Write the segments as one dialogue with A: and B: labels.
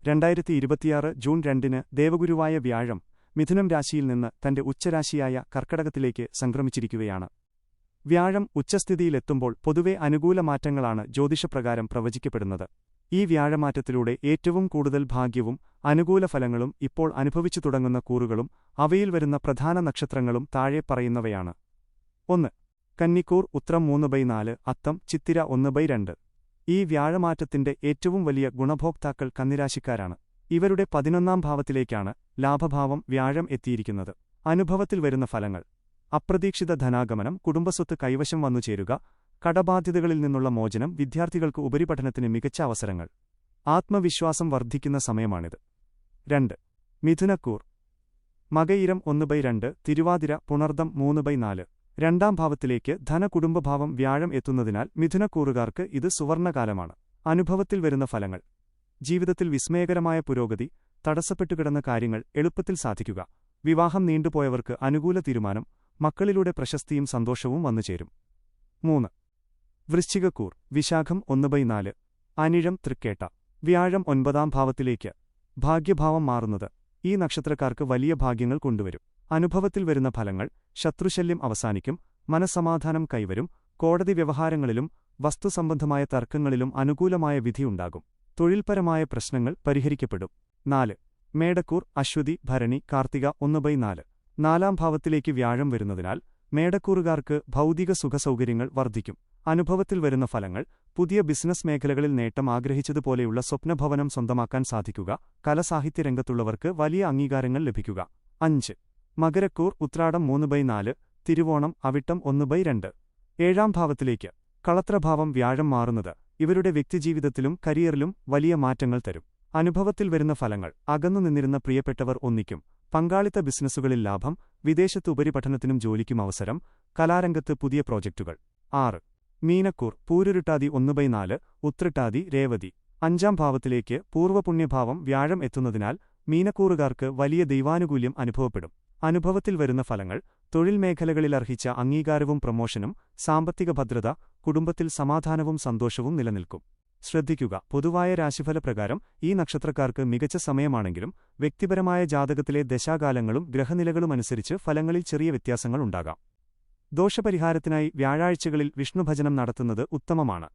A: 2026 June 2 ദേവഗുരുവായ വ്യാഴം മിഥുനം രാശിയിൽ നിന്ന് തന്റെ ഉച്ചരാശിയായ കർക്കടകത്തിലേക്ക് സംക്രമിച്ചിരിക്കുകയാണ്. വ്യാഴം ഉച്ചസ്ഥിതിയിലെത്തുമ്പോൾ പൊതുവെ അനുകൂല മാറ്റങ്ങളാണ് ജ്യോതിഷപ്രകാരം പ്രവചിക്കപ്പെടുന്നത്. ഈ വ്യാഴമാറ്റത്തിലൂടെ ഏറ്റവും കൂടുതൽ ഭാഗ്യവും അനുകൂല ഫലങ്ങളും ഇപ്പോൾ അനുഭവിച്ചു തുടങ്ങുന്ന കൂറുകളും അവയിൽ വരുന്ന പ്രധാന നക്ഷത്രങ്ങളും താഴെ പറയുന്നവയാണ്. 1. കന്നിക്കൂർ ഉത്രം 3/4, അത്തം ചിത്തിര 1/2. ഈ വ്യാഴമാറ്റത്തിന്റെ ഏറ്റവും വലിയ ഗുണഭോക്താക്കൾ കന്നിരാശിക്കാരാണ്. ഇവരുടെ 11ാം ഭാവത്തിലേക്കാണ് ലാഭഭാവം വ്യാഴം എത്തിയിരിക്കുന്നത്. അനുഭവത്തിൽ വരുന്ന ഫലങ്ങൾ: അപ്രതീക്ഷിത ധനാഗമനം, കുടുംബസ്വത്ത് കൈവശം വന്നുചേരുക, കടബാധ്യതകളിൽ നിന്നുള്ള മോചനം, വിദ്യാർത്ഥികൾക്ക് ഉപരിപഠനത്തിന് മികച്ച അവസരങ്ങൾ. ആത്മവിശ്വാസം വർദ്ധിക്കുന്ന സമയമാണിത്. 2. മിഥുനക്കൂർ മകയിരം 1/2, തിരുവാതിര പുണർദം 3/4. 2ാം ഭാവത്തിലേക്ക് ധനകുടുംബഭാവം വ്യാഴം എത്തുന്നതിനാൽ മിഥുനക്കൂറുകാർക്ക് ഇത് സുവർണകാലമാണ്. അനുഭവത്തിൽ വരുന്ന ഫലങ്ങൾ: ജീവിതത്തിൽ വിസ്മയകരമായ പുരോഗതി, തടസ്സപ്പെട്ടുകിടന്ന കാര്യങ്ങൾ എളുപ്പത്തിൽ സാധിക്കുക, വിവാഹം നീണ്ടുപോയവർക്ക് അനുകൂല തീരുമാനം, മക്കളിലൂടെ പ്രശസ്തിയും സന്തോഷവും വന്നുചേരും. 3. വൃശ്ചികക്കൂർ വിശാഖം 1/4, അനിഴം തൃക്കേട്ട. വ്യാഴം 9ാം ഭാവത്തിലേക്ക് ഭാഗ്യഭാവം മാറുന്നത് ഈ നക്ഷത്രക്കാർക്ക് വലിയ ഭാഗ്യങ്ങൾ കൊണ്ടുവരും. അനുഭവത്തിൽ വരുന്ന ഫലങ്ങൾ: ശത്രുശല്യം അവസാനിക്കും, മനസ്സമാധാനം കൈവരും, കോടതി വ്യവഹാരങ്ങളിലും വസ്തുസംബന്ധമായ തർക്കങ്ങളിലും അനുകൂലമായ വിധിയുണ്ടാകും, തൊഴിൽപരമായ പ്രശ്നങ്ങൾ പരിഹരിക്കപ്പെടും. 4. മേടക്കൂർ അശ്വതി ഭരണി കാർത്തിക 1/4. 4ാം ഭാവത്തിലേക്ക് വ്യാഴം വരുന്നതിനാൽ മേടക്കൂറുകാർക്ക് ഭൗതിക സുഖസൗകര്യങ്ങൾ വർദ്ധിക്കും. അനുഭവത്തിൽ വരുന്ന ഫലങ്ങൾ: പുതിയ ബിസിനസ് മേഖലകളിൽ നേട്ടം ആഗ്രഹിച്ചതുപോലെയുള്ള സ്വപ്നഭവനം സ്വന്തമാക്കാൻ സാധിക്കുക, കലാസാഹിത്യരംഗത്തുള്ളവർക്ക് വലിയ അംഗീകാരങ്ങൾ ലഭിക്കുക. 5. മകരക്കൂർ ഉത്രാടം 3/4, തിരുവോണം അവിട്ടം 1/2. 7ാം ഭാവത്തിലേക്ക് കളത്രഭാവം വ്യാഴം മാറുന്നത് ഇവരുടെ വ്യക്തിജീവിതത്തിലും കരിയറിലും വലിയ മാറ്റങ്ങൾ തരും. അനുഭവത്തിൽ വരുന്ന ഫലങ്ങൾ: അകന്നു നിന്നിരുന്ന പ്രിയപ്പെട്ടവർ ഒന്നിക്കും, പങ്കാളിത്ത ബിസിനസ്സുകളിൽ ലാഭം, വിദേശത്ത് ഉപരിപഠനത്തിനും ജോലിക്കും അവസരം, കലാരംഗത്ത് പുതിയ പ്രോജക്റ്റുകൾ. 6. മീനക്കൂർ പൂരുരുട്ടാതി 1/4, ഉത്രട്ടാതി രേവതി. 5ാം ഭാവത്തിലേക്ക് പൂർവ്വപുണ്യഭാവം വ്യാഴം എത്തുന്നതിനാൽ മീനക്കൂറുകാർക്ക് വലിയ ദൈവാനുകൂല്യം അനുഭവപ്പെടും. അനുഭവത്തിൽ വരുന്ന ഫലങ്ങൾ: തൊഴിൽ മേഖലകളിൽ അർഹിച്ച അംഗീകാരവും പ്രമോഷനും, സാമ്പത്തിക ഭദ്രത, കുടുംബത്തിൽ സമാധാനവും സന്തോഷവും നിലനിൽക്കും. ശ്രദ്ധിക്കുക: പൊതുവായ രാശിഫലപ്രകാരം ഈ നക്ഷത്രക്കാർക്ക് മികച്ച സമയമാണെങ്കിലും വ്യക്തിപരമായ ജാതകത്തിലെ ദശാകാലങ്ങളും ഗ്രഹനിലകളുമനുസരിച്ച് ഫലങ്ങളിൽ ചെറിയ വ്യത്യാസങ്ങൾ ഉണ്ടാകാം. ദോഷപരിഹാരത്തിനായി വ്യാഴാഴ്ചകളിൽ വിഷ്ണുഭജനം നടത്തുന്നത് ഉത്തമമാണ്.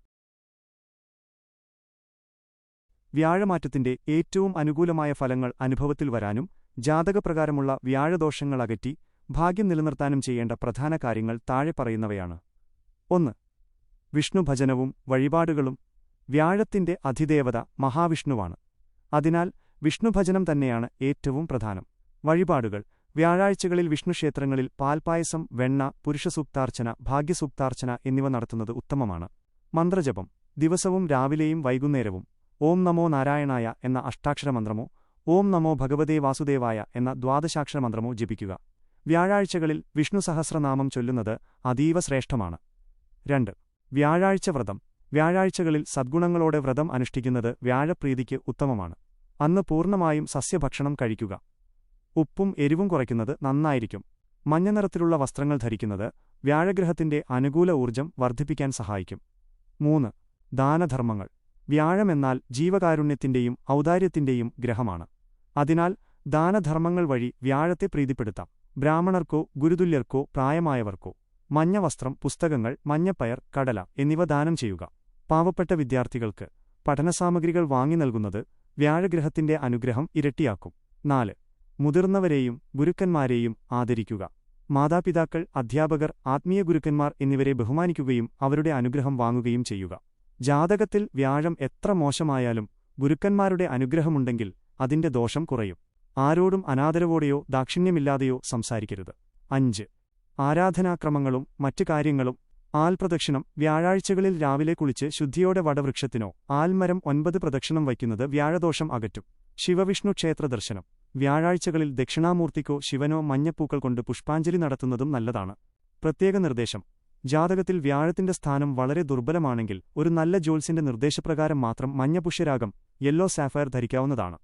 A: വ്യാഴമാറ്റത്തിന്റെ ഏറ്റവും അനുകൂലമായ ഫലങ്ങൾ അനുഭവത്തിൽ വരാനും ജാതകപ്രകാരമുള്ള വ്യാഴദോഷങ്ങൾ അകറ്റി ഭാഗ്യം നിലനിർത്താനും ചെയ്യേണ്ട പ്രധാന കാര്യങ്ങൾ താഴെ പറയുന്നവയാണ്. 1. വിഷ്ണുഭജനവും വഴിപാടുകളും. വ്യാഴത്തിന്റെ അധിദേവത മഹാവിഷ്ണുവാണ്. അതിനാൽ വിഷ്ണുഭജനം തന്നെയാണ് ഏറ്റവും പ്രധാനം. വഴിപാടുകൾ: വ്യാഴാഴ്ചകളിൽ വിഷ്ണുക്ഷേത്രങ്ങളിൽ പാൽപ്പായസം, വെണ്ണ, പുരുഷസൂക്താർച്ചന, ഭാഗ്യസൂക്താർച്ചന എന്നിവ നടത്തുന്നത് ഉത്തമമാണ്. മന്ത്രജപം: ദിവസവും രാവിലെയും വൈകുന്നേരവും ഓം നമോ നാരായണായ എന്ന അഷ്ടാക്ഷരമന്ത്രമോ ഓം നമോ ഭഗവതേ വാസുദേവായ എന്ന ദ്വാദശാക്ഷരമന്ത്രമോ ജപിക്കുക. വ്യാഴാഴ്ചകളിൽ വിഷ്ണു സഹസ്രനാമം ചൊല്ലുന്നത് അതീവ ശ്രേഷ്ഠമാണ്. 2. വ്യാഴാഴ്ച വ്രതം. വ്യാഴാഴ്ചകളിൽ സദ്ഗുണങ്ങളോടെ വ്രതം അനുഷ്ഠിക്കുന്നത് വ്യാഴപ്രീതിക്ക് ഉത്തമമാണ്. അന്ന് പൂർണ്ണമായും സസ്യഭക്ഷണം കഴിക്കുക. ഉപ്പും എരിവും കുറയ്ക്കുന്നത് നന്നായിരിക്കും. മഞ്ഞനിറത്തിലുള്ള വസ്ത്രങ്ങൾ ധരിക്കുന്നത് വ്യാഴഗ്രഹത്തിന്റെ അനുകൂല ഊർജ്ജം വർദ്ധിപ്പിക്കാൻ സഹായിക്കും. 3. ദാനധർമ്മങ്ങൾ. വ്യാഴമെന്നാൽ ജീവകാരുണ്യത്തിന്റെയും ഔദാര്യത്തിന്റെയും ഗ്രഹമാണ്. അതിനാൽ ദാനധർമ്മങ്ങൾ വഴി വ്യാഴത്തെ പ്രീതിപ്പെടുത്താം. ബ്രാഹ്മണർക്കോ ഗുരുതുല്യർക്കോ പ്രായമായവർക്കോ മഞ്ഞവസ്ത്രം, പുസ്തകങ്ങൾ, മഞ്ഞപ്പയർ, കടല എന്നിവ ദാനം ചെയ്യുക. പാവപ്പെട്ട വിദ്യാർത്ഥികൾക്ക് പഠനസാമഗ്രികൾ വാങ്ങി നൽകുന്നത് വ്യാഴഗ്രഹത്തിന്റെ അനുഗ്രഹം ഇരട്ടിയാക്കും. 4. മുതിർന്നവരെയും ഗുരുക്കന്മാരെയും ആദരിക്കുക. മാതാപിതാക്കൾ, അധ്യാപകർ, ആത്മീയ ഗുരുക്കന്മാർ എന്നിവരെ ബഹുമാനിക്കുകയും അവരുടെ അനുഗ്രഹം വാങ്ങുകയും ചെയ്യുക. ജാതകത്തിൽ വ്യാഴം എത്ര മോശമായാലും ഗുരുക്കന്മാരുടെ അനുഗ്രഹമുണ്ടെങ്കിൽ അതിന്റെ ദോഷം കുറയും. ആരോടും അനാദരവോടെയോ ദാക്ഷിണ്യമില്ലാതെയോ സംസാരിക്കരുത്. 5. ആരാധനാക്രമങ്ങളും മറ്റു കാര്യങ്ങളും. ആൽപ്രദക്ഷിണം. വ്യാഴാഴ്ചകളിൽ രാവിലെ കുളിച്ച് ശുദ്ധിയോടെ വടവൃക്ഷത്തിനോ ആൽമരം 9 പ്രദക്ഷിണം വയ്ക്കുന്നത് വ്യാഴദോഷം അകറ്റും. ശിവവിഷ്ണു ക്ഷേത്ര ദർശനം. വ്യാഴാഴ്ചകളിൽ ദക്ഷിണാമൂർത്തിക്കോ ശിവനോ മഞ്ഞപ്പൂക്കൾ കൊണ്ട് പുഷ്പാഞ്ജലി നടത്തുന്നതും നല്ലതാണ്. പ്രത്യേക നിർദ്ദേശം: ജാതകത്തിൽ വ്യാഴത്തിന്റെ സ്ഥാനം വളരെ ദുർബലമാണെങ്കിൽ ഒരു നല്ല ജ്യോത്സ്യന്റെ നിർദ്ദേശപ്രകാരം മാത്രം മഞ്ഞപുഷ്യരാഗം യെല്ലോ സാഫയർ ധരിക്കാവുന്നതാണ്.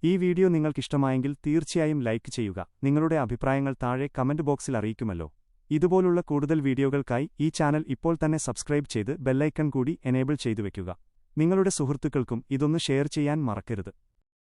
A: ഈ വീഡിയോ നിങ്ങൾക്കിഷ്ടമായെങ്കിൽ തീർച്ചയായും ലൈക്ക് ചെയ്യുക. നിങ്ങളുടെ അഭിപ്രായങ്ങൾ താഴെ കമന്റ് ബോക്സിൽ അറിയിക്കുമല്ലോ. ഇതുപോലുള്ള കൂടുതൽ വീഡിയോകൾക്കായി ഈ ചാനൽ ഇപ്പോൾ തന്നെ സബ്സ്ക്രൈബ് ചെയ്ത് ബെല്ലൈക്കൺ കൂടി എനേബിൾ ചെയ്തു വെക്കുക. നിങ്ങളുടെ സുഹൃത്തുക്കൾക്കും ഇതൊന്ന് ഷെയർ ചെയ്യാൻ മറക്കരുത്.